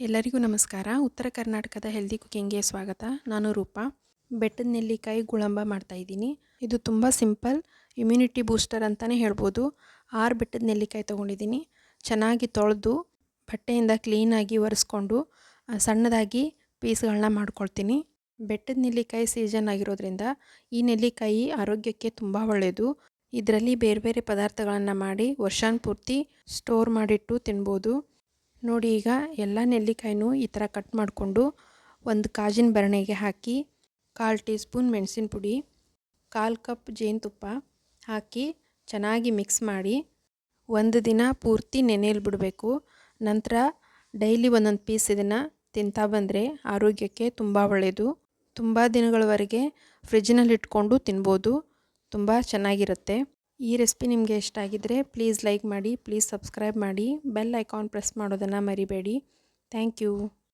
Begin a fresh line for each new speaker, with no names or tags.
ಎಲ್ಲರಿಗೂ ನಮಸ್ಕಾರ. ಉತ್ತರ ಕರ್ನಾಟಕದ ಹೆಲ್ದಿ ಕುಕಿಂಗ್ಗೆ ಸ್ವಾಗತ. ನಾನು ರೂಪಾ. ಬೆಟ್ಟದ ನೆಲ್ಲಿಕಾಯಿ ಗುಳಂಬ ಮಾಡ್ತಾಯಿದ್ದೀನಿ. ಇದು ತುಂಬ ಸಿಂಪಲ್, ಇಮ್ಯುನಿಟಿ ಬೂಸ್ಟರ್ ಅಂತಲೇ ಹೇಳ್ಬೋದು. 6 ಬೆಟ್ಟದ ನೆಲ್ಲಿಕಾಯಿ ತೊಗೊಂಡಿದ್ದೀನಿ. ಚೆನ್ನಾಗಿ ತೊಳೆದು ಬಟ್ಟೆಯಿಂದ ಕ್ಲೀನಾಗಿ ಒರೆಸ್ಕೊಂಡು ಸಣ್ಣದಾಗಿ ಪೀಸ್ಗಳನ್ನ ಮಾಡ್ಕೊಳ್ತೀನಿ. ಬೆಟ್ಟದ ನೆಲ್ಲಿಕಾಯಿ ಸೀಸನ್ ಆಗಿರೋದ್ರಿಂದ ಈ ನೆಲ್ಲಿಕಾಯಿ ಆರೋಗ್ಯಕ್ಕೆ ತುಂಬ ಒಳ್ಳೆಯದು. ಇದರಲ್ಲಿ ಬೇರೆ ಬೇರೆ ಪದಾರ್ಥಗಳನ್ನು ಮಾಡಿ ವರ್ಷಾನುಪೂರ್ತಿ ಸ್ಟೋರ್ ಮಾಡಿಟ್ಟು ತಿನ್ಬೋದು. ನೋಡಿ, ಈಗ ಎಲ್ಲ ನೆಲ್ಲಿಕಾಯಿನೂ ಈ ಥರ ಕಟ್ ಮಾಡಿಕೊಂಡು ಒಂದು ಕಾಜಿನ ಭರಣಿಗೆ ಹಾಕಿ 1/4 ಟೀ ಸ್ಪೂನ್ ಮೆಣಸಿನ ಪುಡಿ, 1/4 ಕಪ್ ಜೇನುತುಪ್ಪ ಹಾಕಿ ಚೆನ್ನಾಗಿ ಮಿಕ್ಸ್ ಮಾಡಿ ಒಂದು ದಿನ ಪೂರ್ತಿ ನೆನೆಯಲ್ಲಿ ಬಿಡಬೇಕು. ನಂತರ ಡೈಲಿ ಒಂದೊಂದು ಪೀಸ್ ಇದನ್ನು ತಿಂತಾ ಬಂದರೆ ಆರೋಗ್ಯಕ್ಕೆ ತುಂಬ ಒಳ್ಳೆಯದು. ತುಂಬ ದಿನಗಳವರೆಗೆ ಫ್ರಿಜ್ಜಿನಲ್ಲಿ ಇಟ್ಕೊಂಡು ತಿನ್ಬೋದು. ತುಂಬ ಚೆನ್ನಾಗಿರುತ್ತೆ. ಈ ರೆಸಿಪಿ ನಿಮಗೆ ಇಷ್ಟ ಆಗಿದ್ದರೆ ಪ್ಲೀಸ್ ಲೈಕ್ ಮಾಡಿ, ಪ್ಲೀಸ್ ಸಬ್ಸ್ಕ್ರೈಬ್ ಮಾಡಿ, ಬೆಲ್ ಐಕಾನ್ ಪ್ರೆಸ್ ಮಾಡೋದನ್ನು ಮರಿಬೇಡಿ. Thank you.